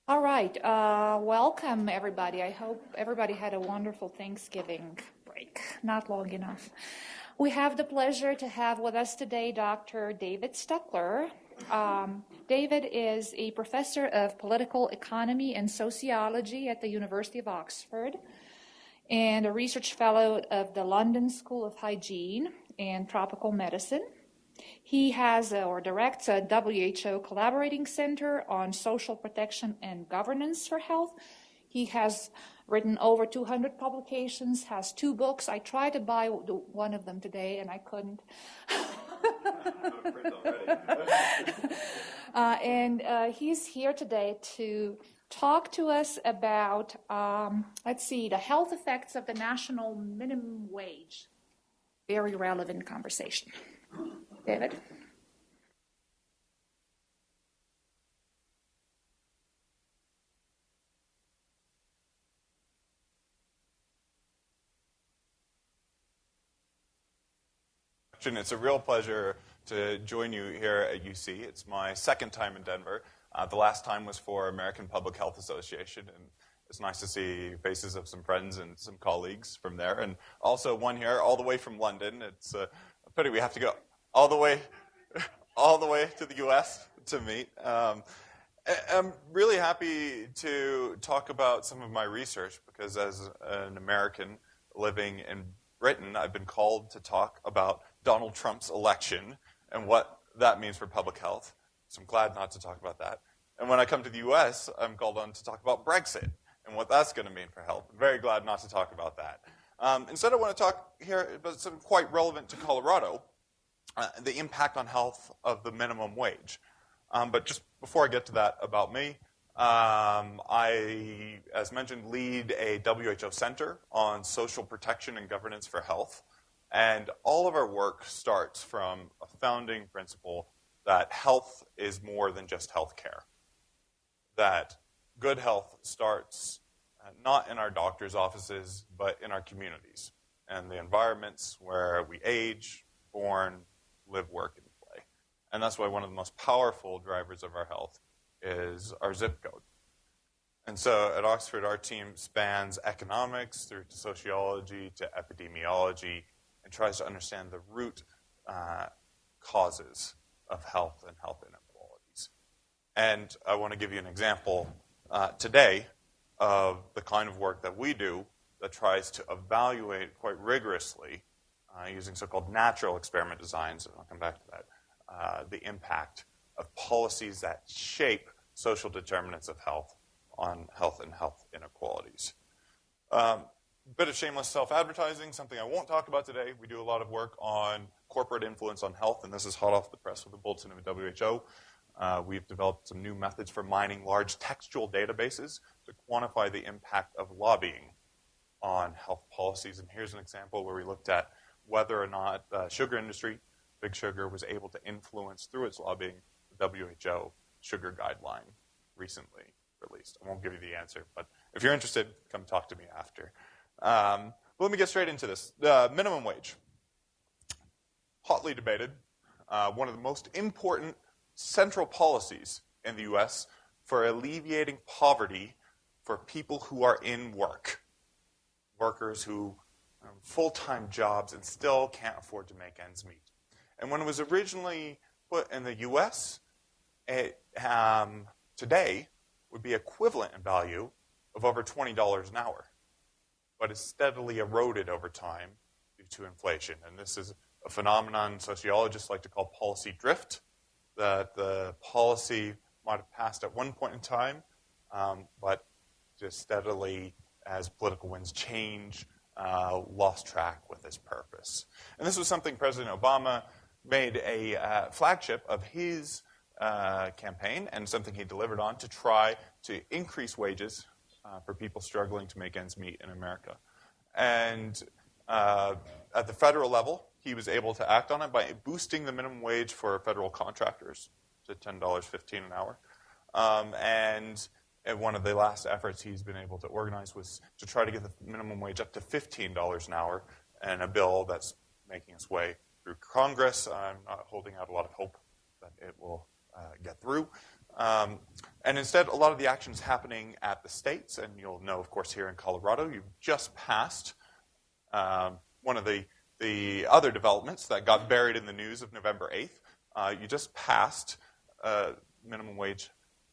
All right. Welcome, everybody. I hope everybody had a wonderful Thanksgiving break. Not long enough. We have the pleasure to have with us today Dr. David Stuckler. David is a professor of political economy and sociology at the University of Oxford and a research fellow of the London School of Hygiene and Tropical Medicine. He has or directs a WHO collaborating center on social protection and governance for health. He has written over 200 publications, has 2 books. I tried to buy one of them today and I couldn't. He's here today to talk to us about, the health effects of the national minimum wage. Very relevant conversation. David? It's a real pleasure to join you here at UC. It's my second time in Denver. The last time was for American Public Health Association, and it's nice to see faces of some friends and some colleagues from there, and also one here all the way from London. It's a pity we have to go all the way to the U.S. to meet. I'm really happy to talk about some of my research because as an American living in Britain, I've been called to talk about Donald Trump's election and what that means for public health. So I'm glad not to talk about that. And when I come to the U.S., I'm called on to talk about Brexit and what that's going to mean for health. I'm very glad not to talk about that. Instead, I want to talk here about something quite relevant to Colorado, the impact on health of the minimum wage. But just before I get to that about me, I, as mentioned, lead a WHO center on social protection and governance for health. And all of our work starts from a founding principle that health is more than just health care. That good health starts not in our doctor's offices, but in our communities and the environments where we age, born, live, work, and play. And that's why one of the most powerful drivers of our health is our zip code. And so at Oxford, our team spans economics through to sociology to epidemiology and tries to understand the root causes of health and health inequalities. And I want to give you an example today of the kind of work that we do that tries to evaluate quite rigorously using so-called natural experiment designs, and I'll come back to that, the impact of policies that shape social determinants of health on health and health inequalities. Bit of shameless self-advertising, something I won't talk about today. We do a lot of work on corporate influence on health, and this is hot off the press with the bulletin of WHO. We've developed some new methods for mining large textual databases to quantify the impact of lobbying on health policies. And here's an example where we looked at whether or not the sugar industry, Big Sugar, was able to influence through its lobbying the WHO sugar guideline recently released. I won't give you the answer, but if you're interested, come talk to me after. But let me get straight into this. Minimum wage. Hotly debated. One of the most important central policies in the U.S. for alleviating poverty for people who are in work. Workers who have full-time jobs and still can't afford to make ends meet. And when it was originally put in the U.S., it today would be equivalent in value of over $20 an hour. But it's steadily eroded over time due to inflation. And this is a phenomenon sociologists like to call policy drift, that the policy might have passed at one point in time, but just steadily, as political winds change, lost track with its purpose. And this was something President Obama made a flagship of his campaign and something he delivered on to try to increase wages for people struggling to make ends meet in America. And at the federal level, he was able to act on it by boosting the minimum wage for federal contractors to $10.15 an hour. And one of the last efforts he's been able to organize was to try to get the minimum wage up to $15 an hour, and a bill that's making its way through Congress. I'm not holding out a lot of hope that it will get through. And instead, a lot of the action is happening at the states, and you'll know, of course, here in Colorado, you've just passed one of the other developments that got buried in the news of November 8th. You just passed minimum wage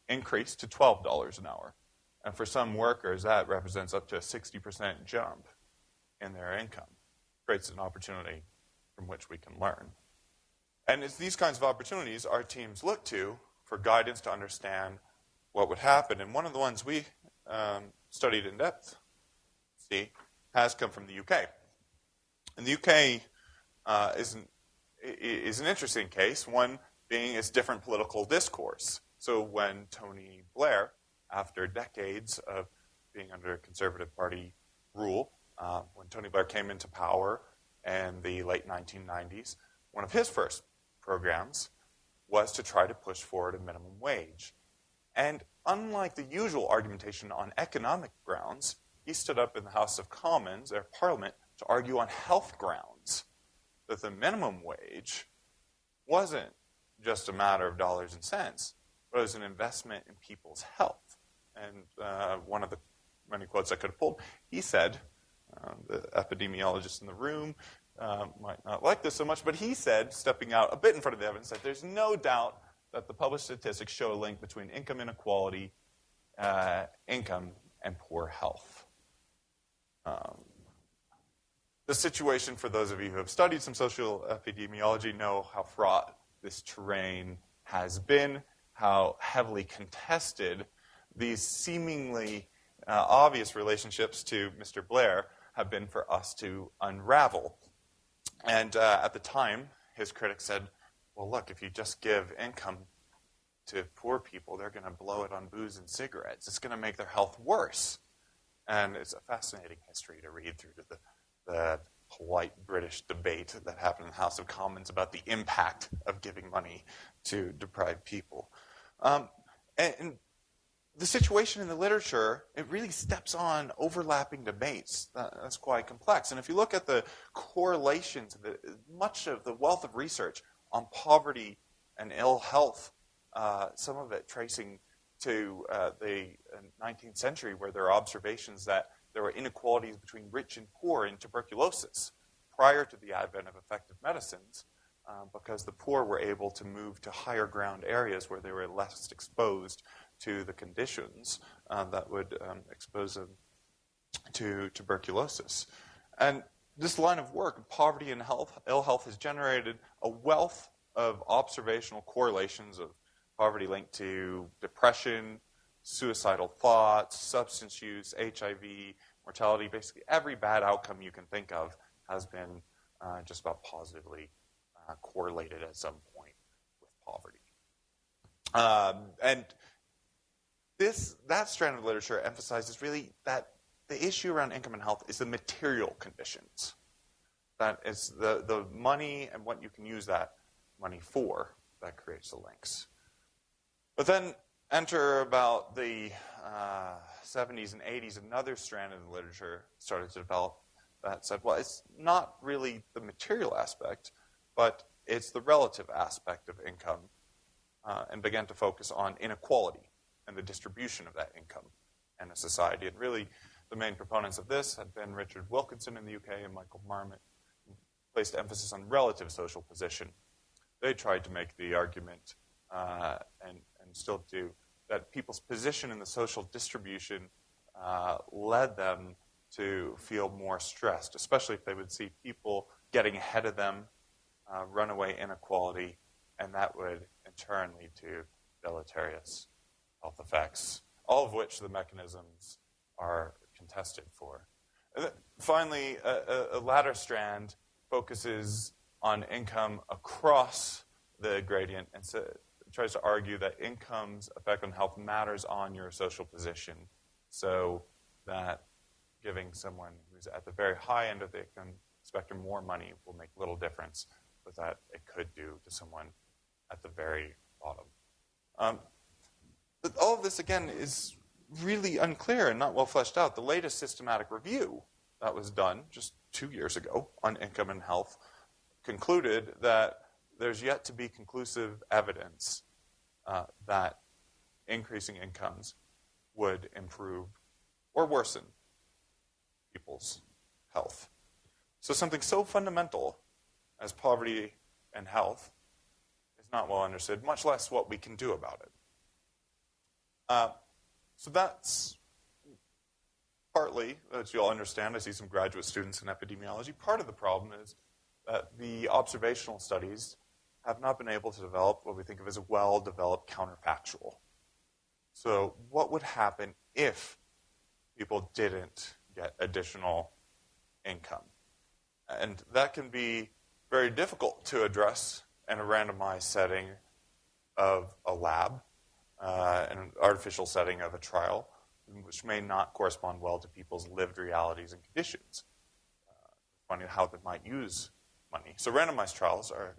increase to $12 an hour. And for some workers, that represents up to a 60% jump in their income. Creates an opportunity from which we can learn. And it's these kinds of opportunities our teams look to for guidance to understand what would happen. And one of the ones we studied in depth, has come from the UK. And the UK is an interesting case, one being its different political discourse. So when Tony Blair, after decades of being under Conservative Party rule, when Tony Blair came into power in the late 1990s, one of his first programs was to try to push forward a minimum wage. And unlike the usual argumentation on economic grounds, he stood up in the House of Commons, their parliament, to argue on health grounds that the minimum wage wasn't just a matter of dollars and cents, but it was an investment in people's health. And one of the many quotes I could have pulled, he said, the epidemiologist in the room might not like this so much, but he said, stepping out a bit in front of the evidence, that there's no doubt that the published statistics show a link between income inequality, income, and poor health. The situation, for those of you who have studied some social epidemiology, know how fraught this terrain has been, how heavily contested these seemingly obvious relationships to Mr. Blair have been for us to unravel. And at the time, his critics said, well, look, if you just give income to poor people, they're going to blow it on booze and cigarettes. It's going to make their health worse. And it's a fascinating history to read through to the polite British debate that happened in the House of Commons about the impact of giving money to deprived people. And the situation in the literature, it really steps on overlapping debates. That's quite complex. And if you look at the correlations, much of the wealth of research on poverty and ill health, some of it tracing to the 19th century, where there are observations that there were inequalities between rich and poor in tuberculosis prior to the advent of effective medicines, because the poor were able to move to higher ground areas where they were less exposed to the conditions that would expose them to tuberculosis. And this line of work, poverty and ill health, has generated a wealth of observational correlations of poverty linked to depression, suicidal thoughts, substance use, HIV, mortality. Basically, every bad outcome you can think of has been just about positively correlated at some point with poverty. And that strand of literature emphasizes really that the issue around income and health is the material conditions. That is the money and what you can use that money for that creates the links. But then enter about the 70s and 80s, another strand of the literature started to develop that said, well, it's not really the material aspect, but it's the relative aspect of income, and began to focus on inequality and the distribution of that income in a society. And really, the main proponents of this had been Richard Wilkinson in the UK and Michael Marmot, who placed emphasis on relative social position. They tried to make the argument, and still do, that people's position in the social distribution led them to feel more stressed, especially if they would see people getting ahead of them, runaway inequality, and that would in turn lead to deleterious health effects, all of which the mechanisms are contested for. And then finally, a latter strand focuses on income across the gradient and tries to argue that income's effect on health matters on your social position, so that giving someone who's at the very high end of the income spectrum more money will make little difference, but that it could do to someone at the very bottom. But all of this, again, is really unclear and not well fleshed out. The latest systematic review that was done just 2 years ago on income and health concluded that there's yet to be conclusive evidence that increasing incomes would improve or worsen people's health. So something so fundamental as poverty and health is not well understood, much less what we can do about it. So that's partly, as you'll understand, I see some graduate students in epidemiology, part of the problem is that the observational studies have not been able to develop what we think of as a well-developed counterfactual. So what would happen if people didn't get additional income? And that can be very difficult to address in a randomized setting of a lab, an artificial setting of a trial, which may not correspond well to people's lived realities and conditions. Finding how they might use money. So randomized trials are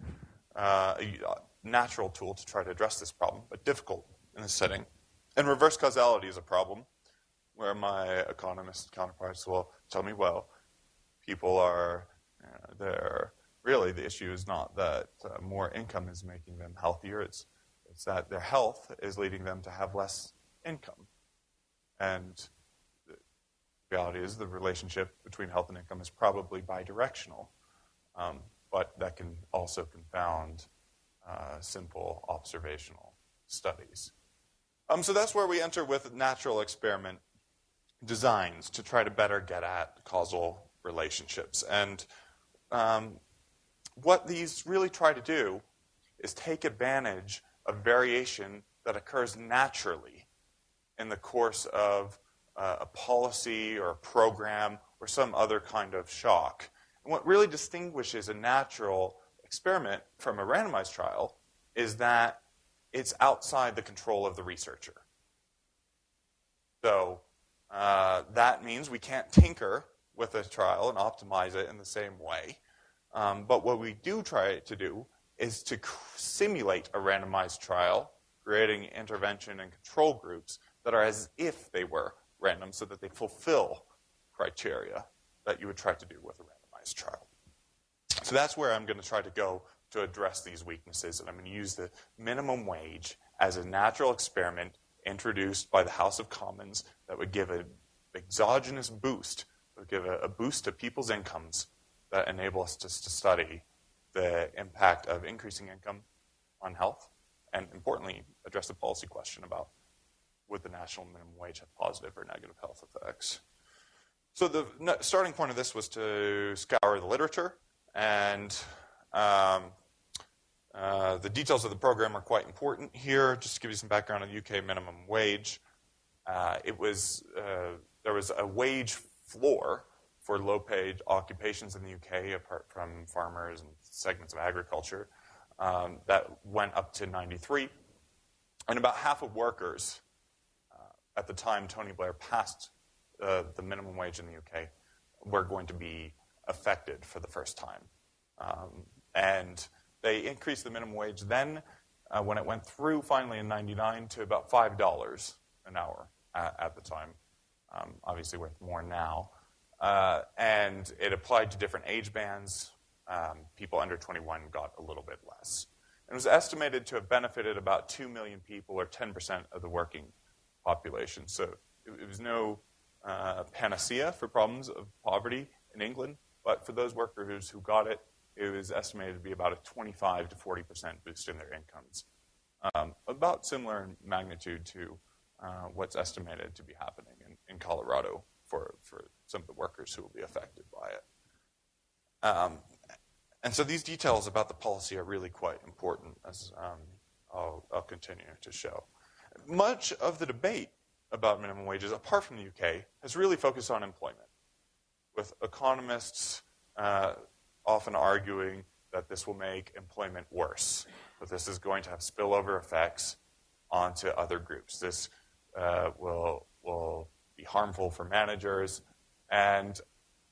a natural tool to try to address this problem, but difficult in this setting. And reverse causality is a problem where my economist counterparts will tell me, well, people are, really the issue is not that more income is making them healthier, it's that their health is leading them to have less income. And the reality is the relationship between health and income is probably bidirectional, but that can also confound simple observational studies. So that's where we enter with natural experiment designs to try to better get at causal relationships. And what these really try to do is take advantage of variation that occurs naturally in the course of a policy or a program or some other kind of shock. And what really distinguishes a natural experiment from a randomized trial is that it's outside the control of the researcher. So that means we can't tinker with a trial and optimize it in the same way. But what we do try to do is to simulate a randomized trial, creating intervention and control groups that are as if they were random so that they fulfill criteria that you would try to do with a randomized trial. So that's where I'm going to try to go to address these weaknesses, and I'm going to use the minimum wage as a natural experiment introduced by the House of Commons that would give an exogenous boost, would give a boost to people's incomes that enable us to study the impact of increasing income on health, and importantly, address the policy question about would the national minimum wage have positive or negative health effects. So the starting point of this was to scour the literature, and the details of the program are quite important here. Just to give you some background on the UK minimum wage, there was a wage floor for low-paid occupations in the UK, apart from farmers and segments of agriculture, that went up to 93. And about half of workers, at the time Tony Blair passed the minimum wage in the UK, were going to be affected for the first time. And they increased the minimum wage then, when it went through finally in 99, to about $5 an hour at the time. Obviously worth more now. And it applied to different age bands. People under 21 got a little bit less. It was estimated to have benefited about 2 million people, or 10% of the working population. So it was no panacea for problems of poverty in England, but for those workers who got it, it was estimated to be about a 25 to 40% boost in their incomes. About similar in magnitude to what's estimated to be happening in Colorado for some of the workers who will be affected by it. And so these details about the policy are really quite important, as I'll continue to show. Much of the debate about minimum wages, apart from the UK, has really focused on employment, with economists often arguing that this will make employment worse, that this is going to have spillover effects onto other groups. This will be harmful for managers. And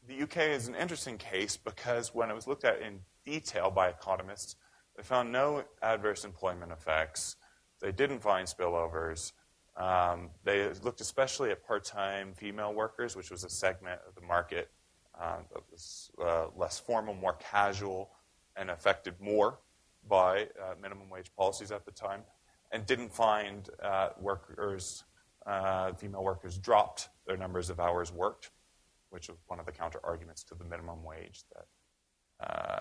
the UK is an interesting case because when it was looked at in detail by economists, they found no adverse employment effects. They didn't find spillovers. They looked especially at part-time female workers, which was a segment of the market that was less formal, more casual, and affected more by minimum wage policies at the time. and didn't find female workers dropped their numbers of hours worked, which was one of the counter-arguments to the minimum wage.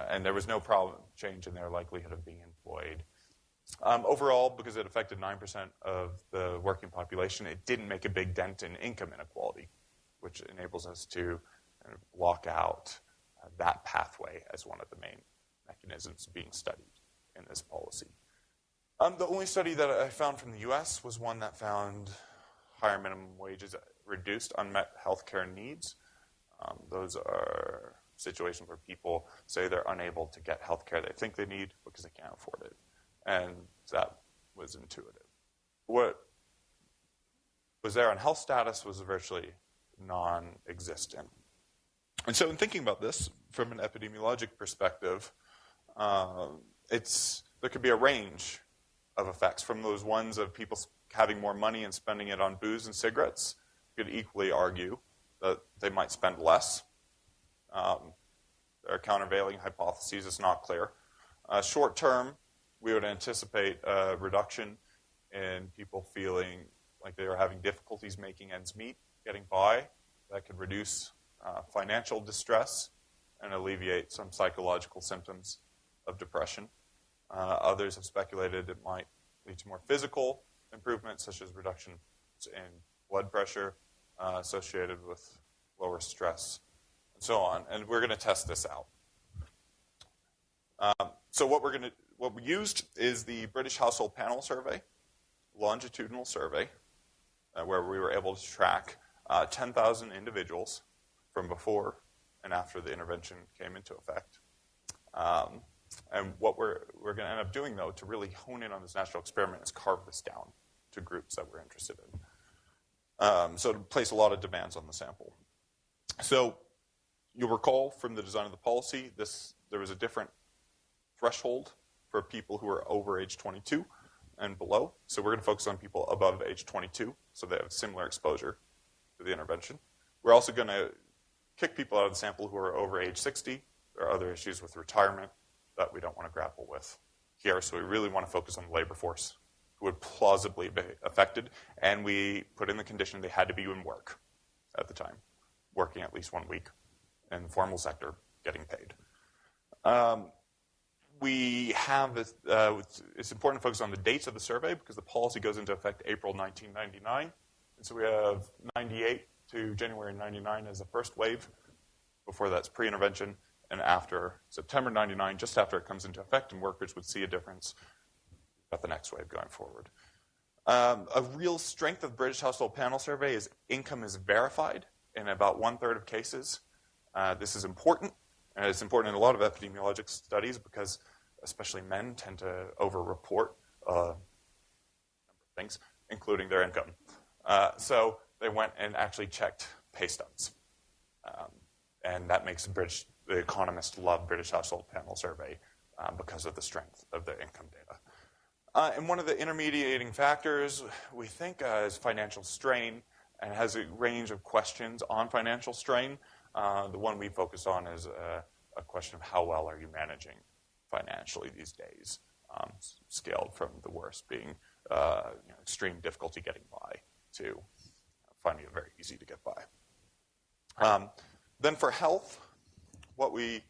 And there was no problem change in their likelihood of being employed. Overall, because it affected 9% of the working population, it didn't make a big dent in income inequality, which enables us to kind of block out that pathway as one of the main mechanisms being studied in this policy. The only study that I found from the U.S. was one that found higher minimum wages reduced unmet healthcare needs. Those are situations where people say they're unable to get healthcare they think they need because they can't afford it. And that was intuitive. What was there on health status was virtually non-existent. And so in thinking about this from an epidemiologic perspective, there could be a range of effects, from those ones of people having more money and spending it on booze and cigarettes. You could equally argue that they might spend less. There are countervailing hypotheses. It's not clear. Short term, we would anticipate a reduction in people feeling like they are having difficulties making ends meet, getting by. That could reduce financial distress and alleviate some psychological symptoms of depression. Others have speculated it might lead to more physical improvements, such as reductions in blood pressure associated with lower stress, and so on. And we're going to test this out. So what we used is the British Household Panel Survey, longitudinal survey, where we were able to track 10,000 individuals from before and after the intervention came into effect. And what we're going to end up doing, though, to really hone in on this national experiment is carve this down to groups that we're interested in. So to place a lot of demands on the sample. So you'll recall from the design of the policy, there was a different threshold for people who are over age 22 and below. So we're going to focus on people above age 22, so they have similar exposure to the intervention. We're also going to kick people out of the sample who are over age 60. There are other issues with retirement that we don't want to grapple with here. So we really want to focus on the labor force who would plausibly be affected. And we put in the condition they had to be in work at the time, working at least 1 week in the formal sector, getting paid. It's important to focus on the dates of the survey because the policy goes into effect April 1999. And so we have 98 to January 99 as the first wave. Before that's pre-intervention. And after September 99, just after it comes into effect and workers would see a difference, got the next wave going forward. A real strength of the British Household Panel Survey is income is verified in about 1/3 of cases. This is important, and it's important in a lot of epidemiologic studies because especially men tend to over-report a number of things, including their income. So they went and actually checked pay stubs. And that makes the economists love British Household Panel Survey because of the strength of the income data. And one of the intermediating factors we think is financial strain, and has a range of questions on financial strain. The one we focus on is a question of how well are you managing financially these days, scaled from the worst being extreme difficulty getting by to finding it very easy to get by. Then for health, what we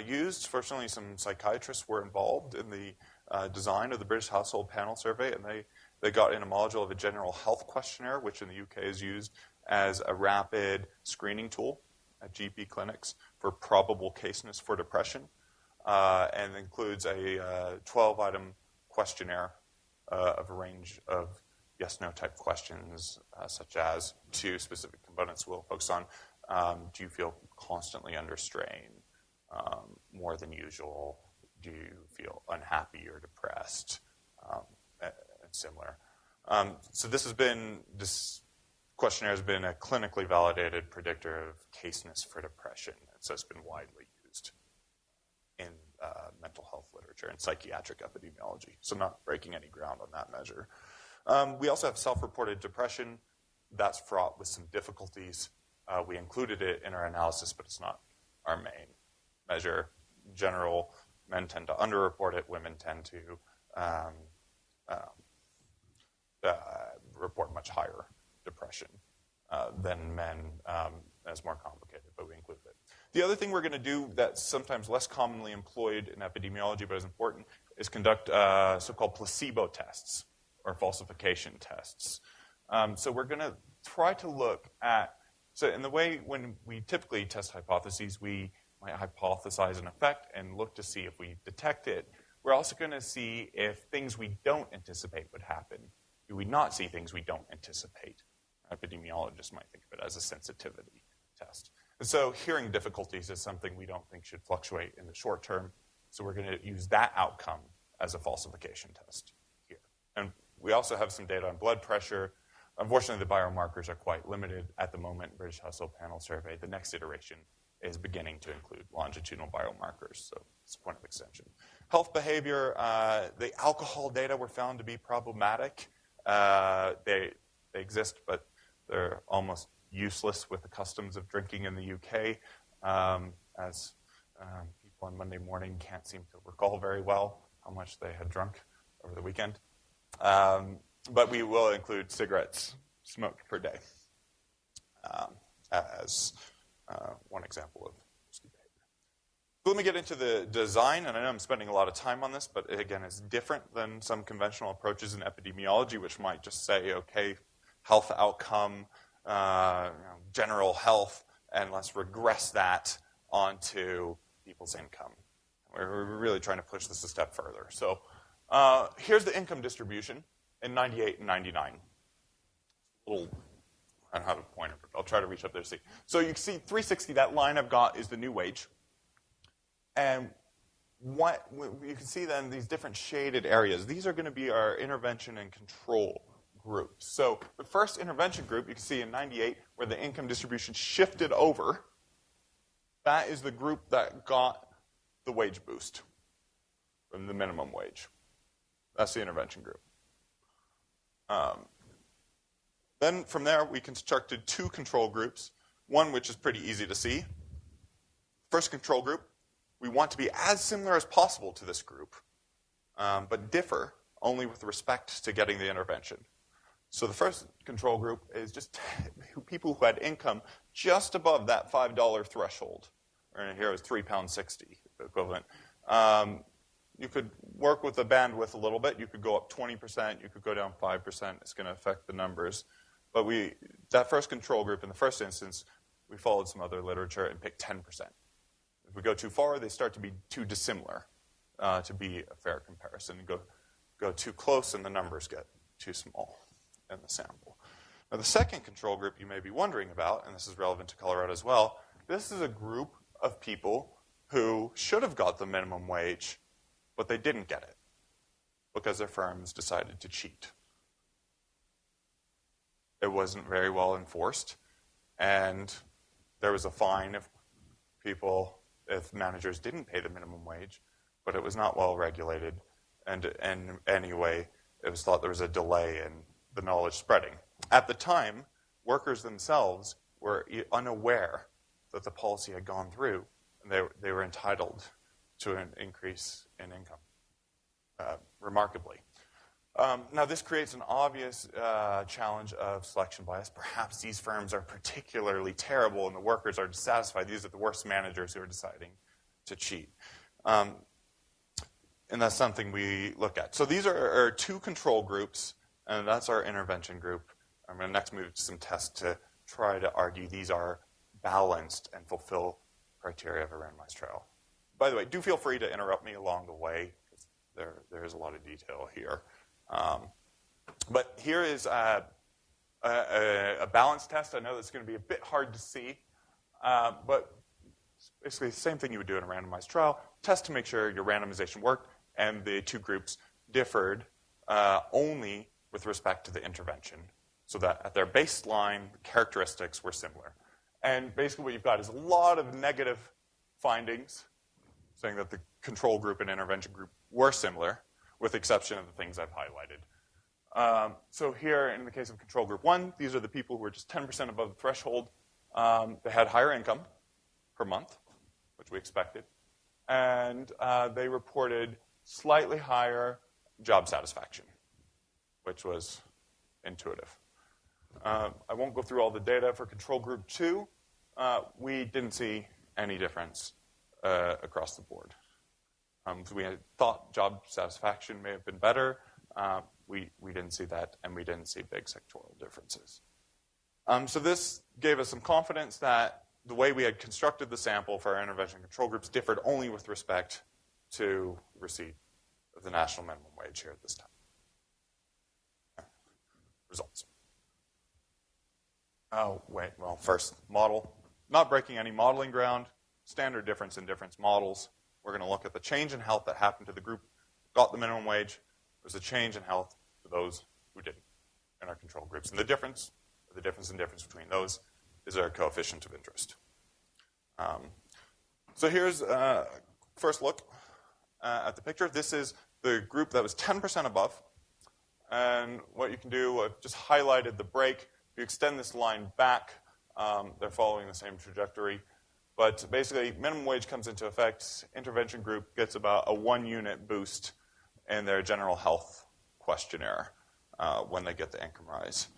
used, fortunately some psychiatrists were involved in the design of the British Household Panel Survey, and they got in a module of a general health questionnaire, which in the UK is used as a rapid screening tool at GP clinics for probable caseness for depression, and includes a 12-item questionnaire of a range of yes-no type questions, such as 2 specific components we'll focus on. Do you feel constantly under strain, more than usual? Do you feel unhappy or depressed, and similar? So this questionnaire has been a clinically validated predictor of caseness for depression, and so it's been widely used in mental health literature and psychiatric epidemiology, so not breaking any ground on that measure. We also have self-reported depression. That's fraught with some difficulties. We included it in our analysis, but it's not our main measure. In general, men tend to underreport it. Women tend to report much higher depression than men. That's more complicated, but we included it. The other thing we're going to do that's sometimes less commonly employed in epidemiology but is important is conduct so-called placebo tests or falsification tests. So we're going to try to look at, so in the way when we typically test hypotheses, we might hypothesize an effect and look to see if we detect it. We're also going to see if things we don't anticipate would happen. Do we not see things we don't anticipate? Epidemiologists might think of it as a sensitivity test. And so hearing difficulties is something we don't think should fluctuate in the short term. So we're going to use that outcome as a falsification test here. And we also have some data on blood pressure. Unfortunately, the biomarkers are quite limited at the moment. British Household Panel Survey, the next iteration is beginning to include longitudinal biomarkers, so it's a point of extension. Health behavior, the alcohol data were found to be problematic. They exist, but they're almost useless with the customs of drinking in the UK, as people on Monday morning can't seem to recall very well how much they had drunk over the weekend. But we will include cigarettes smoked per day as one example of risky behavior. So let me get into the design, and I know I'm spending a lot of time on this, but again, it's different than some conventional approaches in epidemiology, which might just say, okay, health outcome, general health, and let's regress that onto people's income. We're really trying to push this a step further. So here's the income distribution in 98 and 99. I don't have a pointer, but I'll try to reach up there to see. So you can see 360, that line I've got is the new wage. And what you can see then these different shaded areas. These are going to be our intervention and control groups. So the first intervention group, you can see in 98, where the income distribution shifted over, that is the group that got the wage boost from the minimum wage. That's the intervention group. Then from there, we constructed two control groups, one which is pretty easy to see. First control group, we want to be as similar as possible to this group, but differ only with respect to getting the intervention. So the first control group is just people who had income just above that $5 threshold. And here is £3.60 equivalent. You could work with the bandwidth a little bit. You could go up 20%. You could go down 5%. It's going to affect the numbers. But that first control group, in the first instance, we followed some other literature and picked 10%. If we go too far, they start to be too dissimilar to be a fair comparison. Go too close, and the numbers get too small in the sample. Now, the second control group you may be wondering about, and this is relevant to Colorado as well, this is a group of people who should have got the minimum wage, but they didn't get it because their firms decided to cheat. It wasn't very well enforced, and there was a fine if managers didn't pay the minimum wage, but it was not well regulated, and anyway, it was thought there was a delay in the knowledge spreading. At the time, workers themselves were unaware that the policy had gone through, and they were entitled to an increase in income, remarkably. Now, this creates an obvious challenge of selection bias. Perhaps these firms are particularly terrible and the workers are dissatisfied. These are the worst managers who are deciding to cheat. And that's something we look at. So these are two control groups, and that's our intervention group. I'm going to next move to some tests to try to argue these are balanced and fulfill criteria of a randomized trial. By the way, do feel free to interrupt me along the way, because there is a lot of detail here. But here is a balance test. I know that's going to be a bit hard to see, but it's basically the same thing you would do in a randomized trial. Test to make sure your randomization worked, and the two groups differed only with respect to the intervention, so that at their baseline, characteristics were similar. And basically what you've got is a lot of negative findings saying that the control group and intervention group were similar, with the exception of the things I've highlighted. So here, in the case of control group 1, these are the people who were just 10% above the threshold. They had higher income per month, which we expected. And they reported slightly higher job satisfaction, which was intuitive. I won't go through all the data. For control group 2, we didn't see any difference across the board. So we had thought job satisfaction may have been better. We didn't see that, and we didn't see big sectoral differences. So this gave us some confidence that the way we had constructed the sample for our intervention control groups differed only with respect to receipt of the national minimum wage here at this time. Results. Oh, wait, well, first, model. Not breaking any modeling ground, standard difference in difference models. We're going to look at the change in health that happened to the group who got the minimum wage. There's a change in health for those who didn't in our control groups. And the difference in difference between those is our coefficient of interest. So here's a first look at the picture. This is the group that was 10% above. And what you can do, I've just highlighted the break. If you extend this line back, they're following the same trajectory. But basically, minimum wage comes into effect. Intervention group gets about a 1-unit boost in their general health questionnaire when they get the income rise.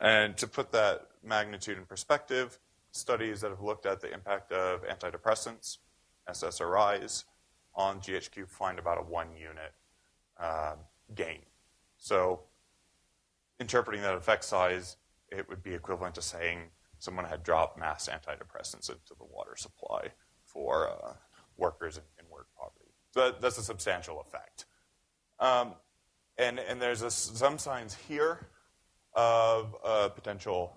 And to put that magnitude in perspective, studies that have looked at the impact of antidepressants, SSRIs, on GHQ find about a 1-unit gain. So interpreting that effect size, it would be equivalent to saying someone had dropped mass antidepressants into the water supply for workers in work poverty. So that's a substantial effect. And there's some signs here of a potential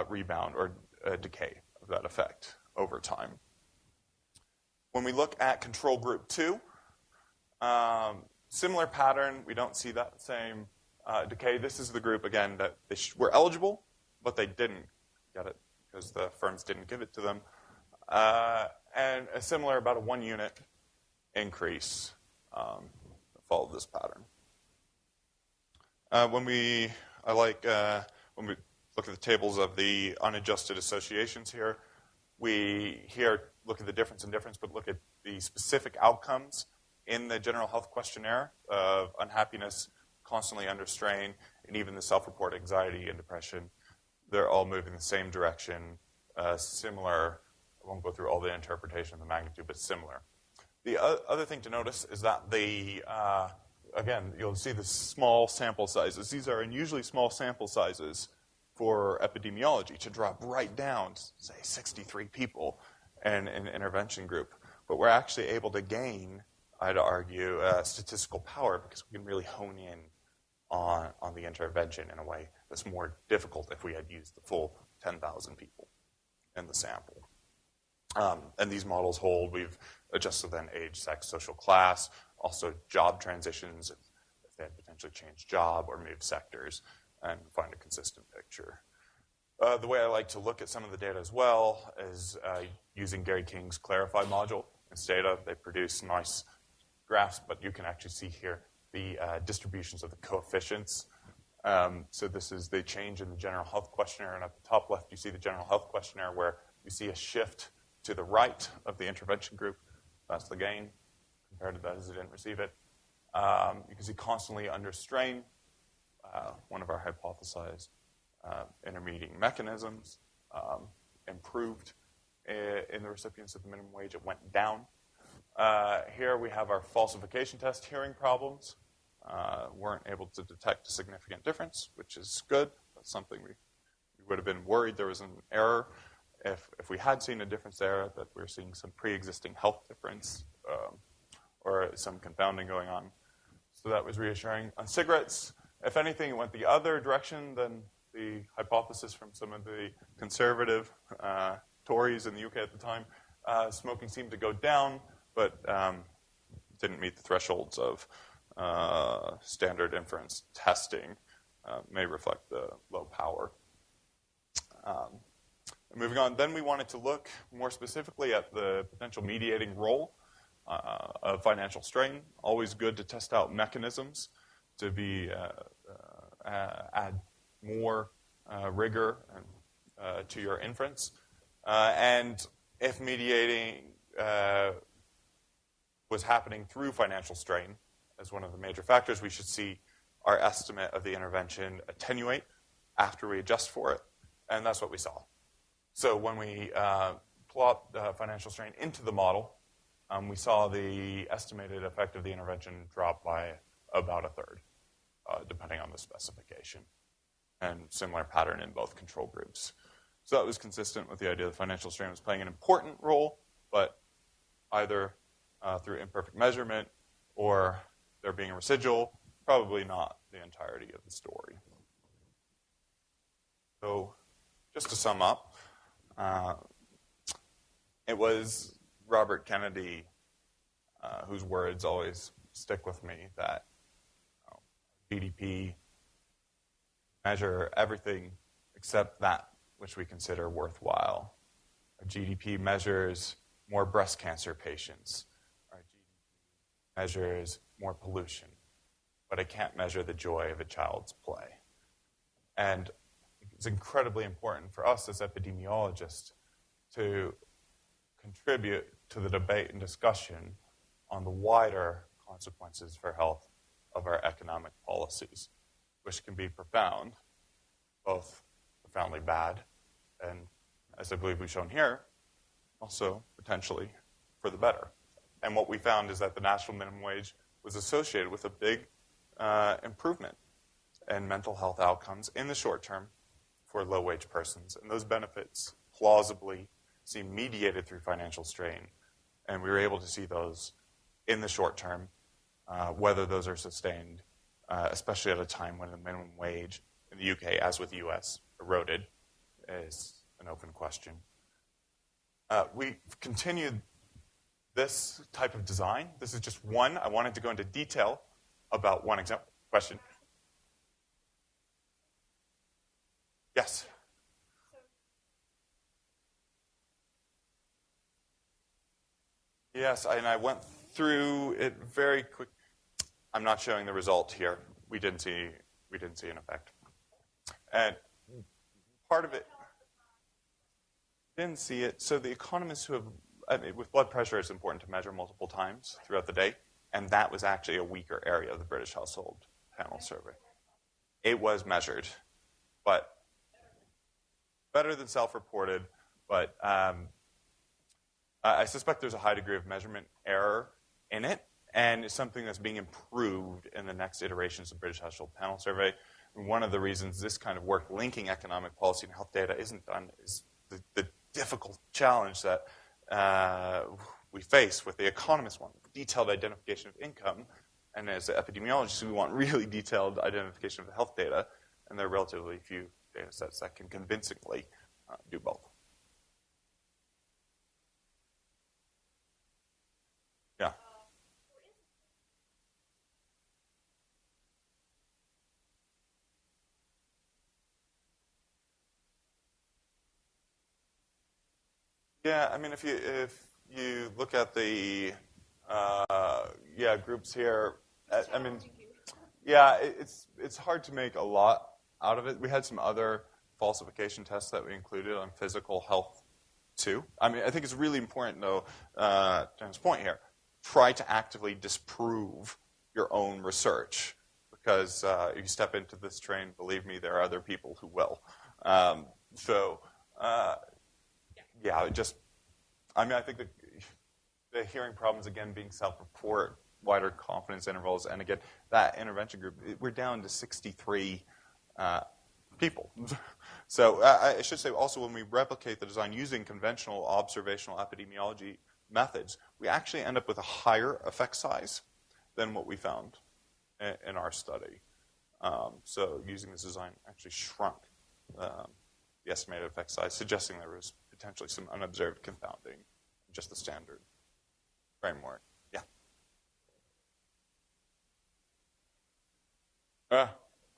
rebound or decay of that effect over time. When we look at control group 2, similar pattern. We don't see that same decay. This is the group, again, that they were eligible, but they didn't get it because the firms didn't give it to them. And a similar, about a 1-unit increase followed this pattern. When we look at the tables of the unadjusted associations here, we here look at the difference in difference, but look at the specific outcomes in the general health questionnaire of unhappiness, constantly under strain, and even the self-report anxiety and depression. They're all moving the same direction, similar. I won't go through all the interpretation of the magnitude, but similar. The other thing to notice is that again, you'll see the small sample sizes. These are unusually small sample sizes for epidemiology to drop right down, say, 63 people in an intervention group. But we're actually able to gain, I'd argue, statistical power because we can really hone in on the intervention in a way that's more difficult if we had used the full 10,000 people in the sample. And these models hold. We've adjusted then age, sex, social class, also job transitions, if they had potentially changed job or moved sectors, and find a consistent picture. The way I like to look at some of the data as well is using Gary King's Clarify module. In Stata, they produce nice graphs, but you can actually see here the distributions of the coefficients. So this is the change in the general health questionnaire, and at the top left you see the general health questionnaire where you see a shift to the right of the intervention group. That's the gain compared to those who didn't receive it. You can see constantly under strain, one of our hypothesized intermediating mechanisms improved in the recipients of the minimum wage. It went down. Here we have our falsification test hearing problems. Weren't able to detect a significant difference, which is good. That's something we would have been worried there was an error. If we had seen a difference there, that we're seeing some pre-existing health difference or some confounding going on. So that was reassuring. On cigarettes, if anything, it went the other direction than the hypothesis from some of the conservative Tories in the UK at the time. Smoking seemed to go down, but didn't meet the thresholds of standard inference testing. May reflect the low power. Moving on, then we wanted to look more specifically at the potential mediating role of financial strain. Always good to test out mechanisms to be add more rigor to your inference. And if mediating was happening through financial strain as one of the major factors, we should see our estimate of the intervention attenuate after we adjust for it, and that's what we saw. So when we plot financial strain into the model, we saw the estimated effect of the intervention drop by about a third, depending on the specification, and similar pattern in both control groups. So that was consistent with the idea that financial strain was playing an important role, but either through imperfect measurement or there being a residual, probably not the entirety of the story. So just to sum up, it was Robert Kennedy whose words always stick with me, that GDP measure everything except that which we consider worthwhile. Our GDP measures more breast cancer patients. Our GDP measures more pollution. But it can't measure the joy of a child's play. And it's incredibly important for us as epidemiologists to contribute to the debate and discussion on the wider consequences for health of our economic policies, which can be profound, both profoundly bad and, as I believe we've shown here, also potentially for the better. And what we found is that the national minimum wage was associated with a big improvement in mental health outcomes in the short term for low-wage persons. And those benefits plausibly seem mediated through financial strain. And we were able to see those in the short term, whether those are sustained, especially at a time when the minimum wage in the UK, as with the US, eroded, is an open question. We continued this type of design. This is just one. I wanted to go into detail about one example. Question? Yes? Yes, and I went through it very quick. I'm not showing the result here. We didn't see an effect. And part of it, didn't see it. So the economists who have, with blood pressure, it's important to measure multiple times throughout the day, and that was actually a weaker area of the British Household Panel Survey. It was measured, but better than self-reported, but I suspect there's a high degree of measurement error in it, and it's something that's being improved in the next iterations of British Household Panel Survey. And one of the reasons this kind of work linking economic policy and health data isn't done is the difficult challenge that we face with the economists want detailed identification of income, and as epidemiologists, we want really detailed identification of the health data, and there are relatively few data sets that can convincingly do both. Yeah. Yeah, I mean, if you look at the groups here, I mean, yeah, it's hard to make a lot out of it. We had some other falsification tests that we included on physical health too. I mean, I think it's really important, though, to his point here, try to actively disprove your own research, because if you step into this train, believe me, there are other people who will. I mean, I think the hearing problems, again, being self-report, wider confidence intervals, and again, that intervention group, we're down to 63 people. So I should say also, when we replicate the design using conventional observational epidemiology methods, we actually end up with a higher effect size than what we found in our study. So using this design actually shrunk the estimated effect size, suggesting there was potentially some unobserved confounding in just the standard framework. Yeah.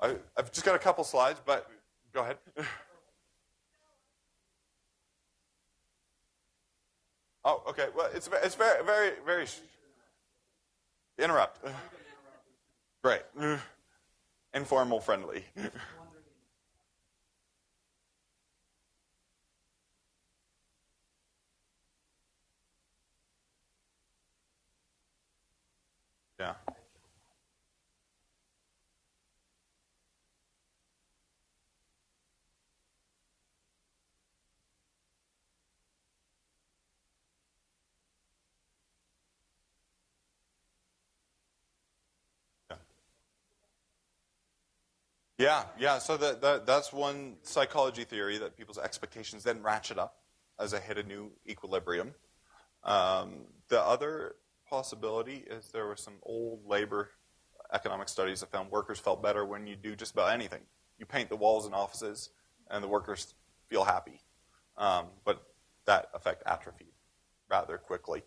I've just got a couple slides, but go ahead. Oh, okay. Well, it's very, very, very. Interrupt. Great. Informal, friendly. Yeah. Yeah. So that's one psychology theory, that people's expectations then ratchet up as they hit a new equilibrium. The other possibility is there were some old labor economic studies that found workers felt better when you do just about anything. You paint the walls in offices, and the workers feel happy. But that effect atrophied rather quickly.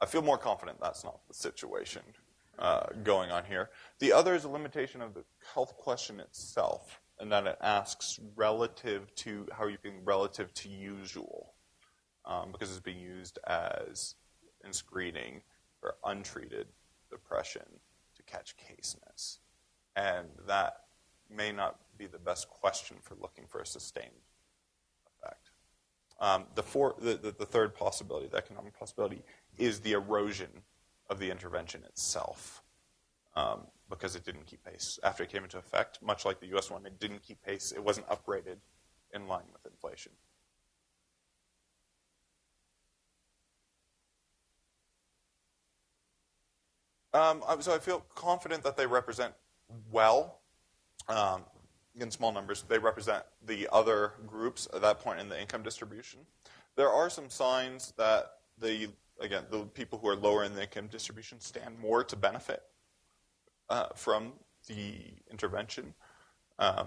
I feel more confident that's not the situation going on here. The other is a limitation of the health question itself, and that it asks relative to, how are you feeling relative to usual? Because it's being used as in screening for untreated depression to catch caseness. And that may not be the best question for looking for a sustained effect. The third possibility, the economic possibility, is the erosion of the intervention itself, because it didn't keep pace. After it came into effect, much like the U.S. one, it didn't keep pace. It wasn't uprated in line with inflation. So I feel confident that they represent well, in small numbers, they represent the other groups at that point in the income distribution. There are some signs that the people who are lower in the income distribution stand more to benefit from the intervention.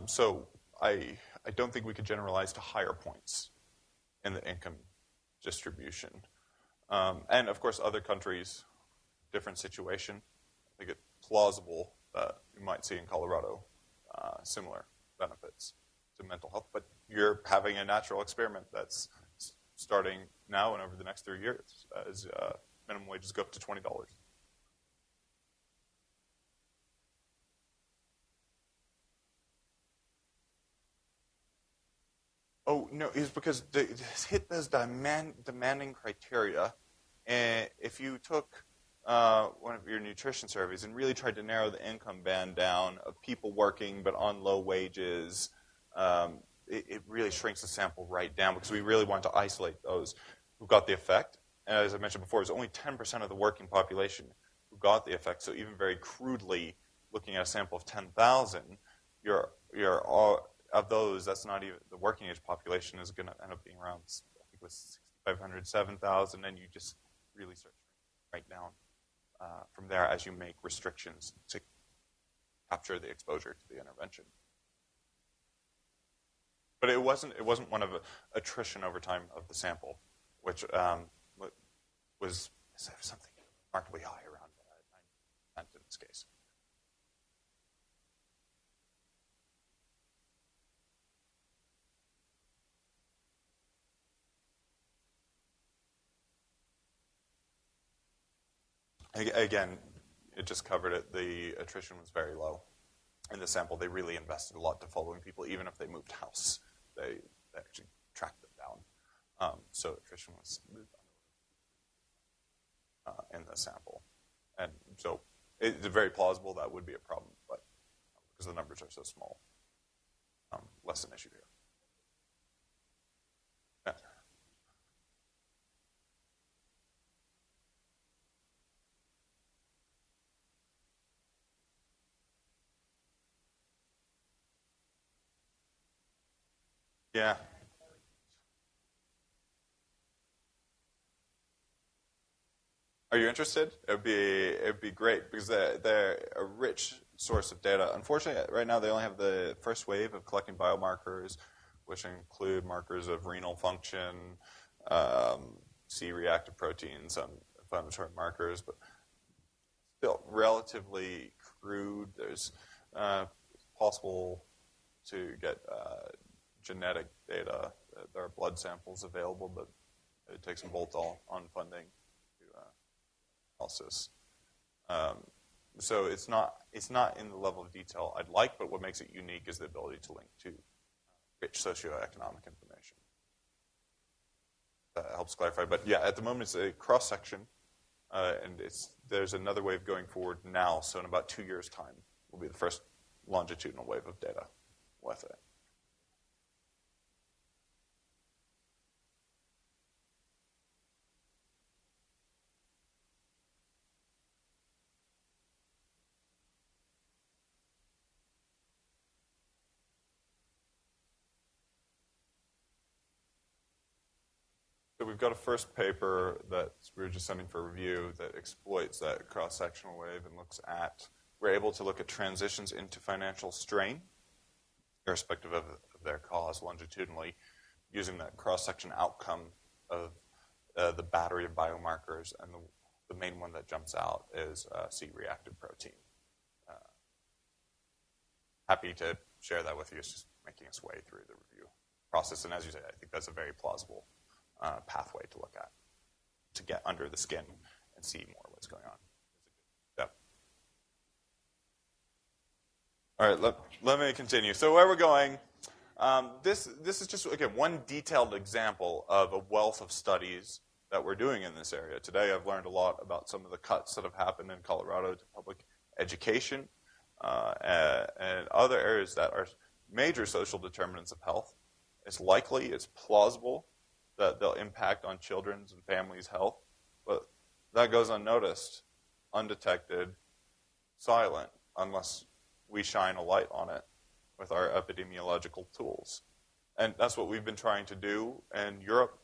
So I don't think we could generalize to higher points in the income distribution. And of course, other countries, different situation. I think it's plausible that you might see in Colorado similar benefits to mental health. But you're having a natural experiment that's starting now and over the next 3 years as minimum wages go up to $20. Oh, no, it's because they hit those demanding criteria. And if you took one of your nutrition surveys and really tried to narrow the income band down of people working but on low wages, it really shrinks the sample right down, because we really want to isolate those who got the effect. And as I mentioned before, it's only 10% of the working population who got the effect. So even very crudely, looking at a sample of 10,000, of those, that's not even the working age population is going to end up being around, I think it was 6,500, 7,000, and you just really start right down from there as you make restrictions to capture the exposure to the intervention. But it wasn't one of attrition over time of the sample, which was something remarkably high, around 9% in this case. Again, it just covered it. The attrition was very low. In the sample, they really invested a lot to following people, even if they moved house. They actually tracked them down. So attrition was in the sample. And so it's very plausible that would be a problem, but because the numbers are so small, less an issue here. Yeah. Yeah. Are you interested? It'd be great, because they're a rich source of data. Unfortunately, right now they only have the first wave of collecting biomarkers, which include markers of renal function, C-reactive proteins, inflammatory markers, but still relatively crude. There's possible to get genetic data. There are blood samples available, but it takes some bolt-on funding to analysis. So it's not in the level of detail I'd like, but what makes it unique is the ability to link to rich socioeconomic information. That helps clarify. But yeah, at the moment it's a cross-section, and there's another wave going forward now. So in about 2 years' time, will be the first longitudinal wave of data with it. So we've got a first paper that we're just sending for review that exploits that cross-sectional wave and we're able to look at transitions into financial strain, irrespective of their cause longitudinally, using that cross-section outcome of the battery of biomarkers, and the main one that jumps out is C-reactive protein. Happy to share that with you. It's just making its way through the review process, and as you say, I think that's a very plausible pathway to look at, to get under the skin and see more what's going on. Yep. All right, let me continue. So where we're going, this is just, again, one detailed example of a wealth of studies that we're doing in this area. Today I've learned a lot about some of the cuts that have happened in Colorado to public education and other areas that are major social determinants of health. It's likely, it's plausible that they'll impact on children's and families' health, but that goes unnoticed, undetected, silent, unless we shine a light on it with our epidemiological tools. And that's what we've been trying to do in Europe.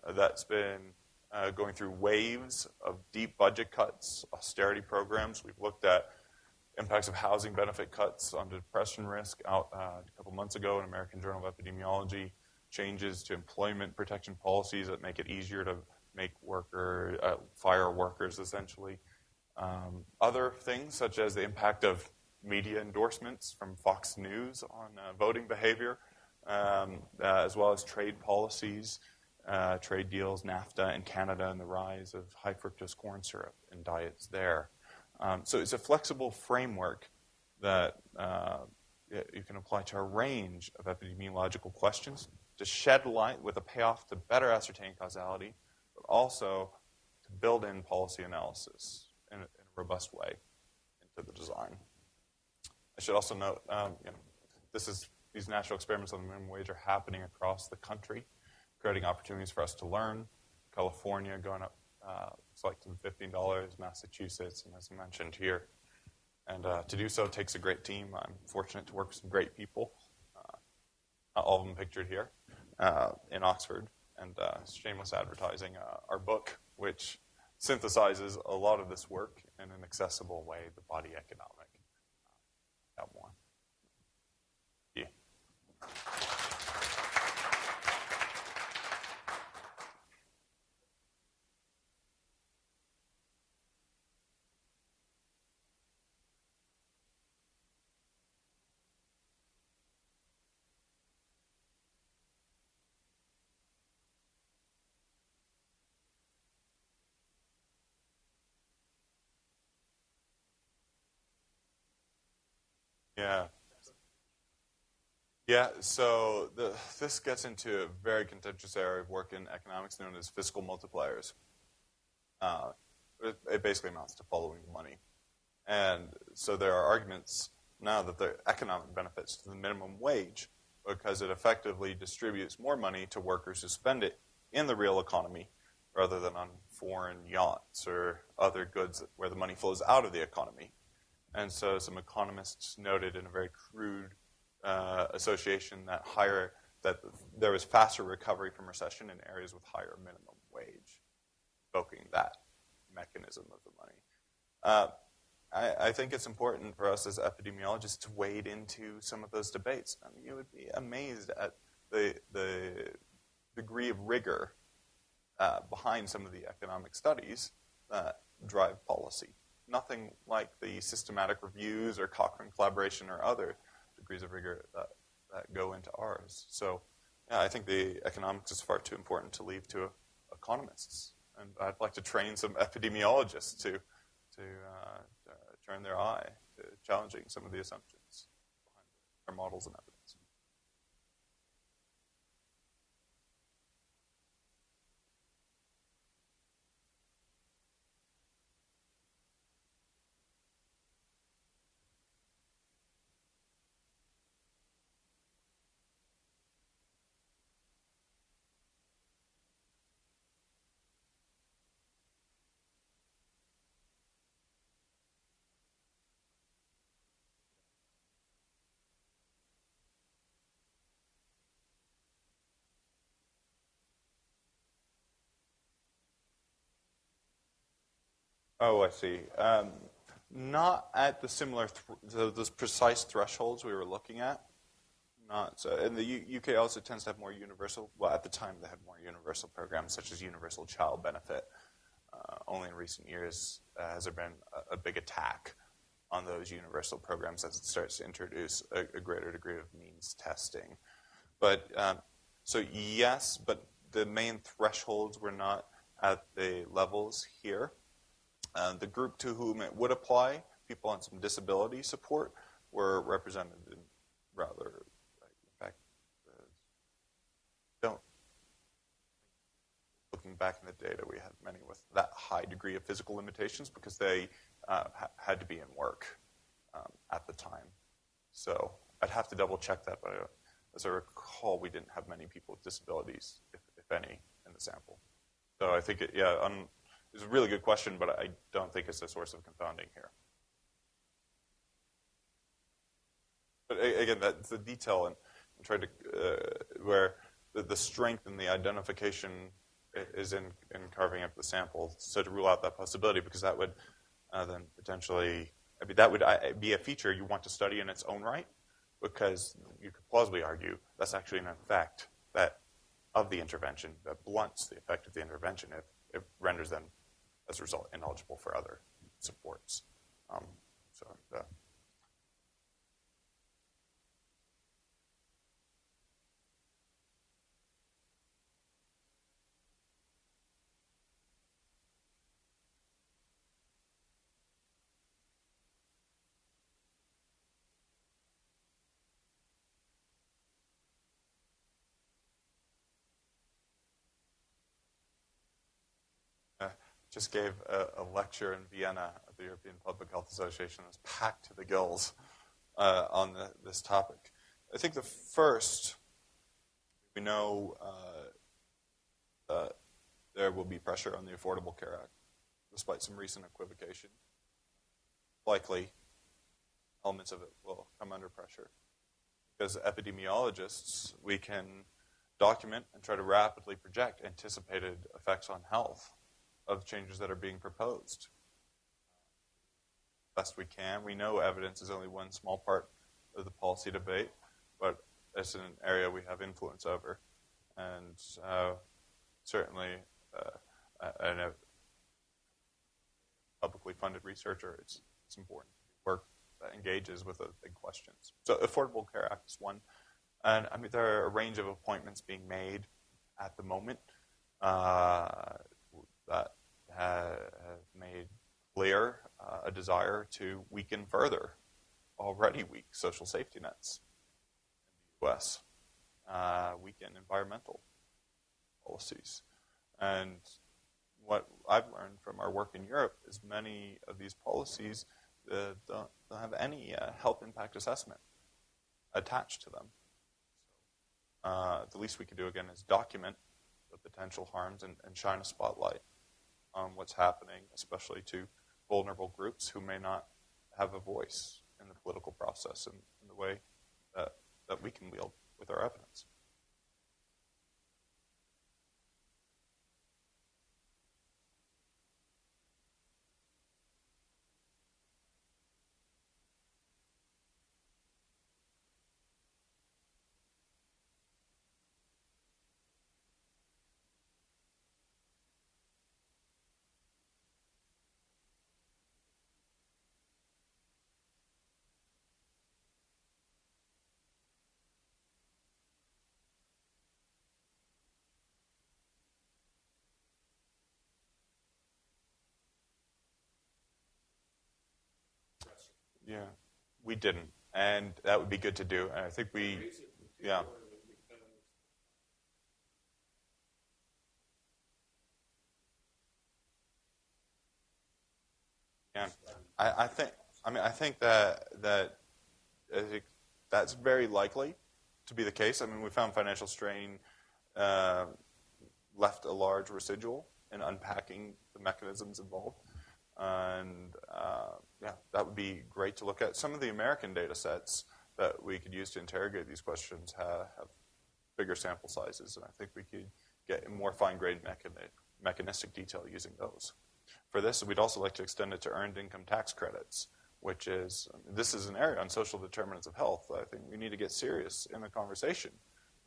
That's been going through waves of deep budget cuts, austerity programs. We've looked at impacts of housing benefit cuts on depression risk out a couple months ago in American Journal of Epidemiology, changes to employment protection policies that make it easier to make fire workers, essentially. Other things, such as the impact of media endorsements from Fox News on voting behavior, as well as trade policies, trade deals, NAFTA in Canada, and the rise of high fructose corn syrup in diets there. So it's a flexible framework that you can apply to a range of epidemiological questions to shed light with a payoff to better ascertain causality, but also to build in policy analysis in a robust way into the design. I should also note, these national experiments on the minimum wage are happening across the country, creating opportunities for us to learn. California going up selecting $15, Massachusetts, and as I mentioned here. And to do so takes a great team. I'm fortunate to work with some great people, not all of them pictured here, in Oxford. And shameless advertising, our book, which synthesizes a lot of this work in an accessible way, The Body Economic. Have more. Yeah. Yeah. Yeah, so this gets into a very contentious area of work in economics known as fiscal multipliers. It basically amounts to following the money. And so there are arguments now that there are economic benefits to the minimum wage because it effectively distributes more money to workers who spend it in the real economy rather than on foreign yachts or other goods where the money flows out of the economy. And so some economists noted in a very crude association that there was faster recovery from recession in areas with higher minimum wage, invoking that mechanism of the money. I think it's important for us as epidemiologists to wade into some of those debates. I mean, you would be amazed at the degree of rigor behind some of the economic studies that drive policy. Nothing like the systematic reviews or Cochrane collaboration or other degrees of rigor that go into ours. So yeah, I think the economics is far too important to leave to economists. And I'd like to train some epidemiologists to turn their eye to challenging some of the assumptions behind our models and evidence. Oh, I see. Not at the similar, those precise thresholds we were looking at. Not so. And the UK also tends to have more universal, well, at the time they had more universal programs, such as universal child benefit. Only in recent years has there been a big attack on those universal programs as it starts to introduce a greater degree of means testing. But so yes, but the main thresholds were not at the levels here. The group to whom it would apply, people on some disability support, were represented in rather, in fact, don't. Looking back in the data, we had many with that high degree of physical limitations because they had to be in work at the time. So I'd have to double check that, but as I recall, we didn't have many people with disabilities, if any, in the sample. So I think, it's a really good question, but I don't think it's a source of confounding here. But again, that's the detail and trying to, where the strength in the identification is in carving up the sample, so to rule out that possibility, because that would then potentially, that would be a feature you want to study in its own right, because you could plausibly argue that's actually an effect of the intervention that blunts the effect of the intervention if it renders them, as a result, ineligible for other supports. Just gave a lecture in Vienna at the European Public Health Association. It was packed to the gills on this topic. I think the first, we know there will be pressure on the Affordable Care Act, despite some recent equivocation. Likely, elements of it will come under pressure. Because epidemiologists, we can document and try to rapidly project anticipated effects on health of changes that are being proposed. Best we can. We know evidence is only one small part of the policy debate, but it's an area we have influence over. And certainly, I know publicly funded researcher, it's important work that engages with the big questions. So Affordable Care Act is one. And I mean, there are a range of appointments being made at the moment that have made clear a desire to weaken further already weak social safety nets in the U.S., weaken environmental policies. And what I've learned from our work in Europe is many of these policies don't have any health impact assessment attached to them. The least we can do, again, is document the potential harms and shine a spotlight on what's happening, especially to vulnerable groups who may not have a voice in the political process in the way that we can wield with our evidence. Yeah, we didn't, and that would be good to do. And I think yeah. Yeah, I think that's very likely to be the case. I mean, we found financial strain left a large residual in unpacking the mechanisms involved. And that would be great to look at. Some of the American data sets that we could use to interrogate these questions have bigger sample sizes, and I think we could get more fine-grained mechanistic detail using those. for this. We'd also like to extend it to earned income tax credits, which is, this is an area on social determinants of health. I think we need to get serious in the conversation.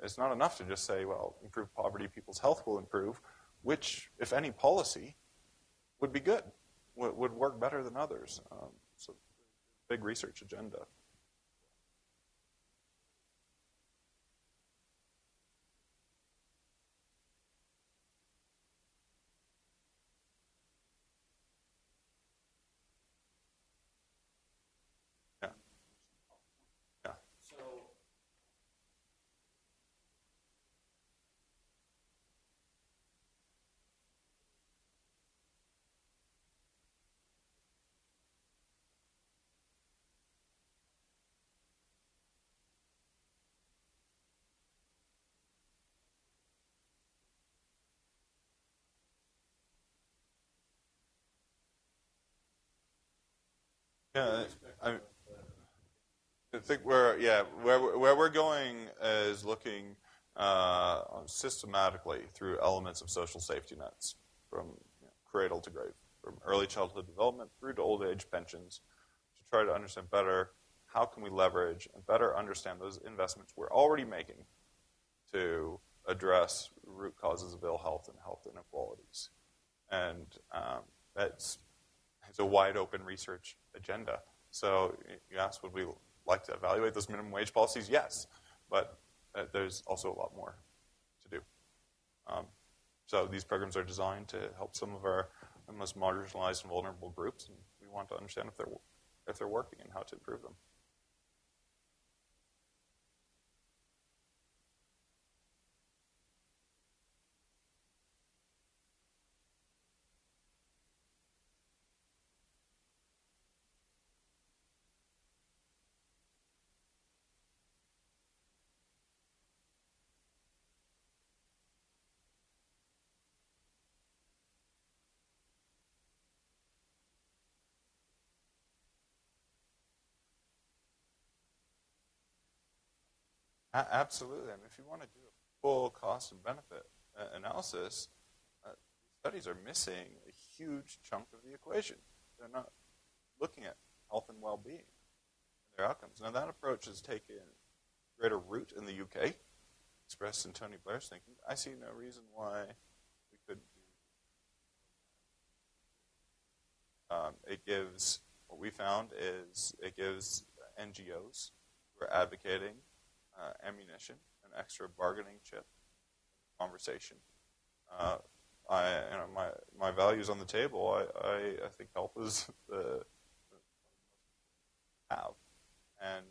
It's not enough to just say, well, improve poverty, people's health will improve, which, if any policy, would be good, would work better than others. So, big research agenda. Yeah. Yeah. Yeah, I think where we're going is looking systematically through elements of social safety nets, from cradle to grave, from early childhood development through to old age pensions, to try to understand better how can we leverage and better understand those investments we're already making to address root causes of ill health and health inequalities. And it's a wide open research agenda. So you asked, would we like to evaluate those minimum wage policies? Yes, but there's also a lot more to do. So these programs are designed to help some of our most marginalized and vulnerable groups, and we want to understand if they're working and how to improve them. Absolutely. I mean, if you want to do a full cost and benefit analysis, studies are missing a huge chunk of the equation. They're not looking at health and well-being and their outcomes. Now, that approach has taken greater root in the UK, expressed in Tony Blair's thinking. I see no reason why we couldn't do it gives, what we found is it gives NGOs who are advocating ammunition, an extra bargaining chip, conversation. My values on the table. I think health is the have, and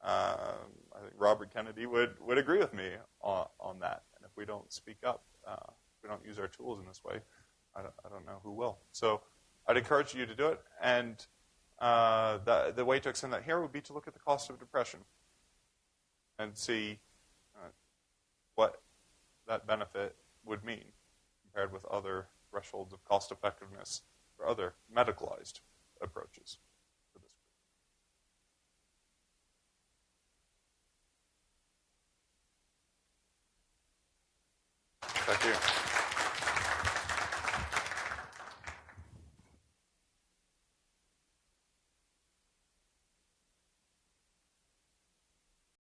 I think Robert Kennedy would agree with me on that. And if we don't speak up, if we don't use our tools in this way, I don't know who will. So I'd encourage you to do it. And the way to extend that here would be to look at the cost of depression and see what that benefit would mean compared with other thresholds of cost effectiveness or other medicalized approaches for this group. Thank you.